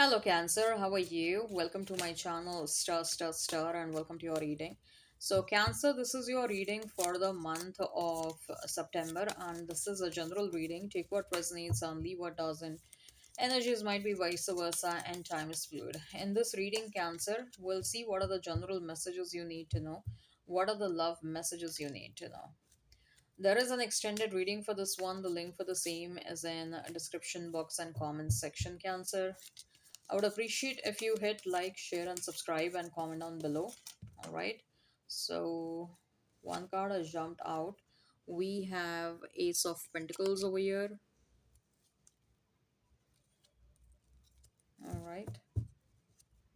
Hello, Cancer. How are you? Welcome to my channel, Star, and welcome to your reading. So, Cancer, this is your reading for the month of September, and this is a general reading. Take what resonates and leave what doesn't. Energies might be vice versa, and time is fluid. In this reading, Cancer, we'll see what are the general messages you need to know, what are the love messages you need to know. There is an extended reading for this one. The link for the same is in description box and comments section, Cancer. I would appreciate if you hit like, share, and subscribe and comment down below. All right. So, one card has jumped out. We have Ace of Pentacles over here. All right.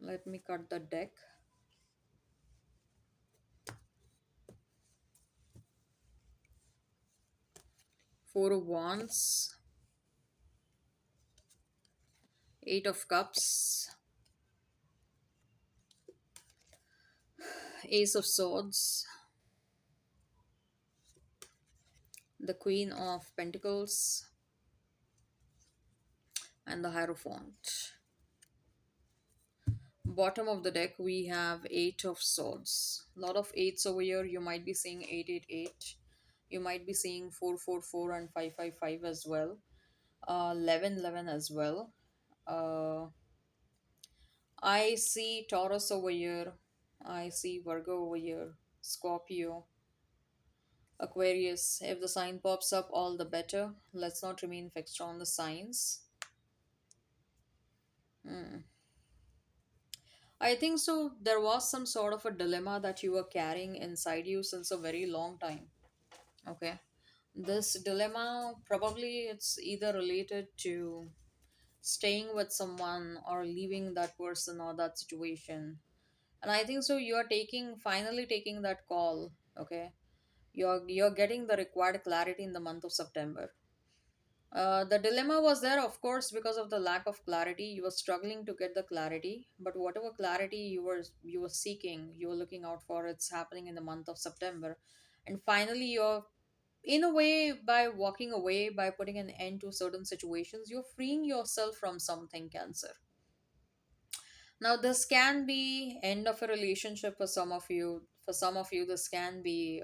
Let me cut the deck. Four of Wands, Eight of Cups, Ace of Swords, the Queen of Pentacles, and the Hierophant. Bottom of the deck, we have Eight of Swords. A lot of eights over here. You might be seeing 888. You might be seeing 444 and 555 as well. 1111 as well. Uh, I see Taurus over here. I see Virgo over here. Scorpio. Aquarius. If the sign pops up, all the better. Let's not remain fixed on the signs. Hmm. I think so. There was some sort of a dilemma that you were carrying inside you since a very long time. Okay. This dilemma probably it's either related to staying with someone or leaving that person or that situation. And I think so you are taking finally taking that call. Okay. You're getting the required clarity in the month of September. The dilemma was there, of course, because of the lack of clarity. You were struggling to get the clarity, but whatever clarity you were seeking, you were looking out for, it's happening in the month of September, and finally, you're in a way by walking away, by putting an end to certain situations, you're freeing yourself from something, Cancer. Now, this can be end of a relationship for some of you. For some of you, this can be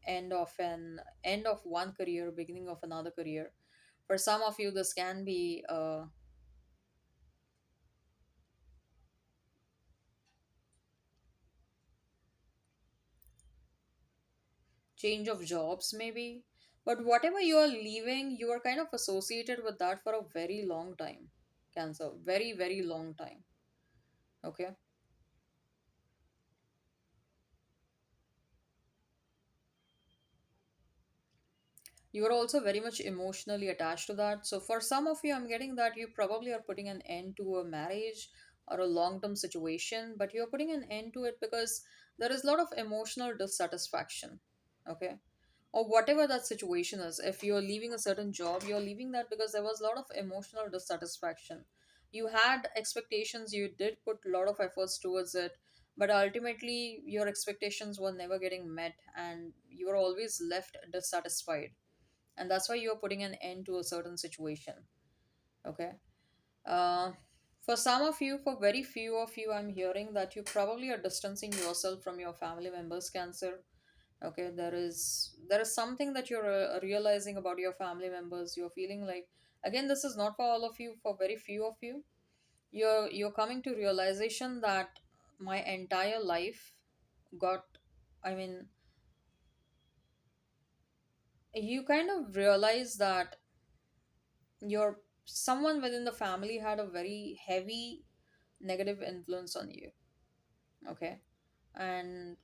end of one career, beginning of another career. For some of you, this can be change of jobs, maybe. But whatever you are leaving, you are kind of associated with that for a very long time, Cancer. Very, very long time. Okay. You are also very much emotionally attached to that. So, for some of you, I'm getting that you probably are putting an end to a marriage or a long term situation, but you're putting an end to it because there is a lot of emotional dissatisfaction. Okay. Or whatever that situation is. If you're leaving a certain job, you're leaving that because there was a lot of emotional dissatisfaction. You had expectations, you did put a lot of efforts towards it, but ultimately your expectations were never getting met and you were always left dissatisfied, and that's why you're putting an end to a certain situation. Okay. uh, for some of you, for very few of you, I'm hearing that you probably are distancing yourself from your family members, Cancer. Okay, there is something that you're realizing about your family members. You're feeling like, again, this is not for all of you, for very few of you, you're coming to realization that my entire life got, I mean, you kind of realize that your someone within the family had a very heavy negative influence on you. Okay. And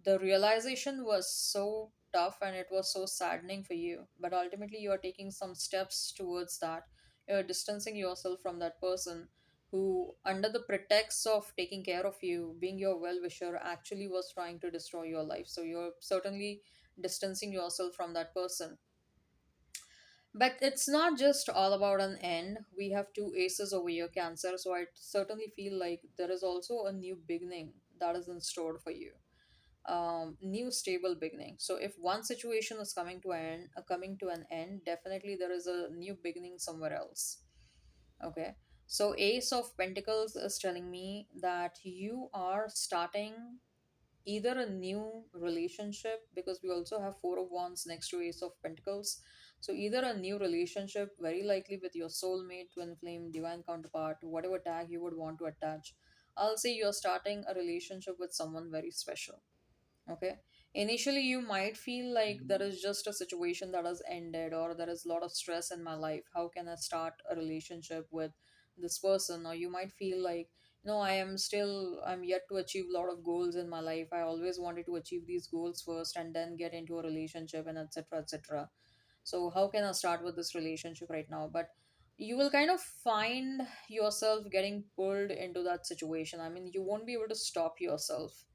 the realization was so tough and it was so saddening for you, but ultimately you are taking some steps towards that. You're distancing yourself from that person who, under the pretext of taking care of you, being your well wisher, actually was trying to destroy your life. So you're certainly distancing yourself from that person. But it's not just all about an end. We have two aces over here, Cancer. So I certainly feel like there is also a new beginning that is in store for you. New stable beginning. So if one situation is coming to an end, definitely there is a new beginning somewhere else. Okay. So Ace of Pentacles is telling me that you are starting either a new relationship, because we also have Four of Wands next to Ace of Pentacles. So either a new relationship, very likely with your soulmate, twin flame, divine counterpart, whatever tag you would want to attach. I'll say you're starting a relationship with someone very special. Okay. Initially, you might feel like there is just a situation that has ended, or there is a lot of stress in my life. How can I start a relationship with this person? Or you might feel like, I'm yet to achieve a lot of goals in my life. I always wanted to achieve these goals first and then get into a relationship, and etc. etc. So, how can I start with this relationship right now? But you will kind of find yourself getting pulled into that situation. I mean, you won't be able to stop yourself.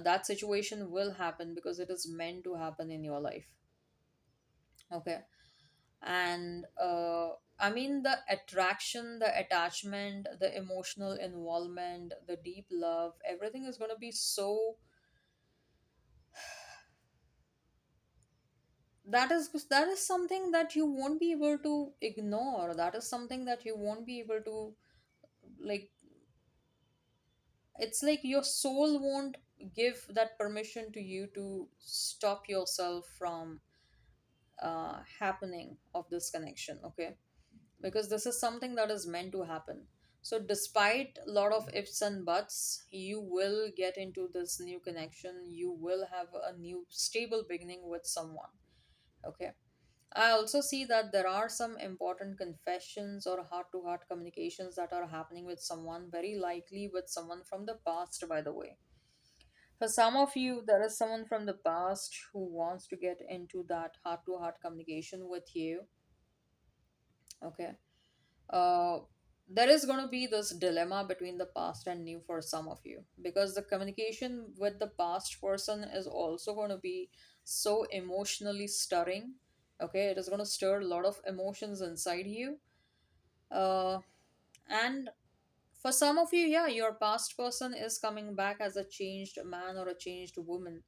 That situation will happen because it is meant to happen in your life. Okay. And I mean, the attraction, the attachment, the emotional involvement, the deep love, everything is going to be so, that is something that you won't be able to ignore. That is something that you won't be able to, like, it's like your soul won't give that permission to you to stop yourself from happening of this connection. Okay. Because this is something that is meant to happen. So despite a lot of ifs and buts, you will get into this new connection. You will have a new stable beginning with someone. Okay. I also see that there are some important confessions or heart to heart communications that are happening with someone, very likely with someone from the past, by the way. For some of you, there is someone from the past who wants to get into that heart to heart communication with you. Okay. uh, there is going to be this dilemma between the past and new for some of you, because the communication with the past person is also going to be so emotionally stirring. Okay, it is going to stir a lot of emotions inside you. Uh, and for some of you, yeah, your past person is coming back as a changed man or a changed woman.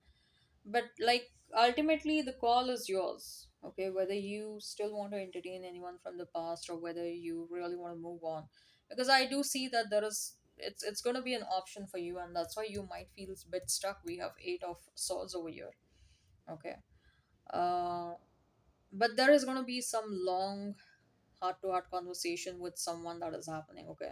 But like, ultimately the call is yours. Okay, whether you still want to entertain anyone from the past or whether you really want to move on. Because I do see that it's going to be an option for you, and that's why you might feel a bit stuck. We have Eight of Swords over here. Okay. uh but there is going to be some long heart to heart conversation with someone that is happening. Okay.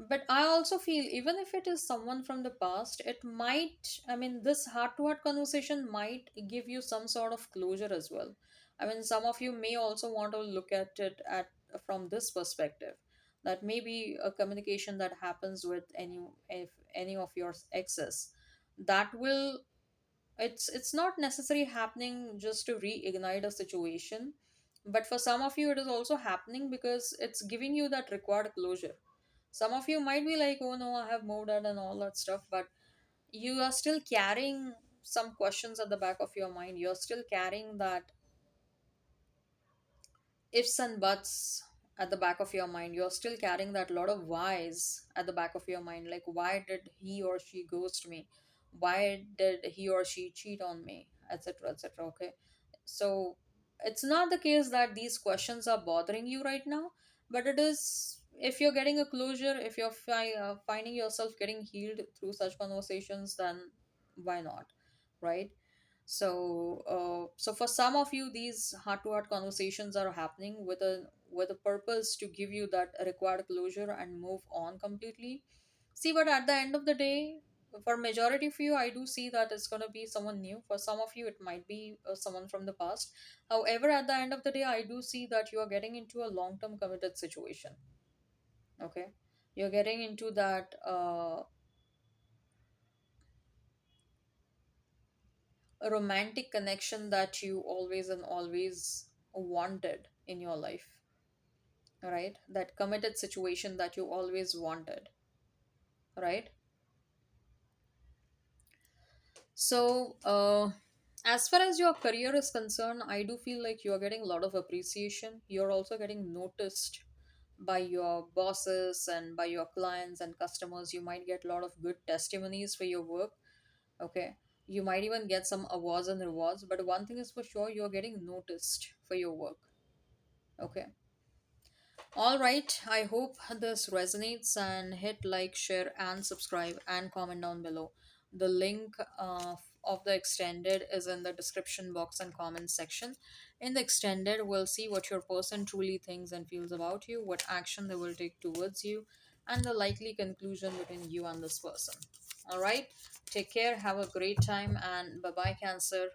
But I also feel, even if it is someone from the past, it might, I mean, this heart to heart conversation might give you some sort of closure as well. I mean, some of you may also want to look at it at from this perspective, that maybe a communication that happens with any, if any of your exes, that will, it's not necessarily happening just to reignite a situation, but for some of you it is also happening because it's giving you that required closure. Some of you might be like, oh no, I have moved out and all that stuff, but you are still carrying some questions at the back of your mind. You're still carrying that ifs and buts at the back of your mind. You're still carrying that lot of whys at the back of your mind. Like, why did he or she ghost me? Why did he or she cheat on me? Etc. etc. Okay. So it's not the case that these questions are bothering you right now, but it is, if you're getting a closure, if you're finding yourself getting healed through such conversations, then why not? Right. So for some of you, these heart to heart conversations are happening with a purpose to give you that required closure and move on completely. See, but at the end of the day, for majority of you, I do see that it's going to be someone new. For some of you, it might be someone from the past. However, at the end of the day, I do see that you are getting into a long term committed situation. Okay, you're getting into that romantic connection that you always and always wanted in your life, right? That committed situation that you always wanted, right? So as far as your career is concerned, I do feel like you are getting a lot of appreciation. You're also getting noticed by your bosses and by your clients and customers. You might get a lot of good testimonies for your work. Okay. You might even get some awards and rewards, but one thing is for sure, you're getting noticed for your work. Okay. All right, I hope this resonates and hit like, share, and subscribe and comment down below. The link of the extended is in the description box and comment section. In the extended, we'll see what your person truly thinks and feels about you, what action they will take towards you, and the likely conclusion between you and this person. All right, take care, have a great time, and bye bye, Cancer.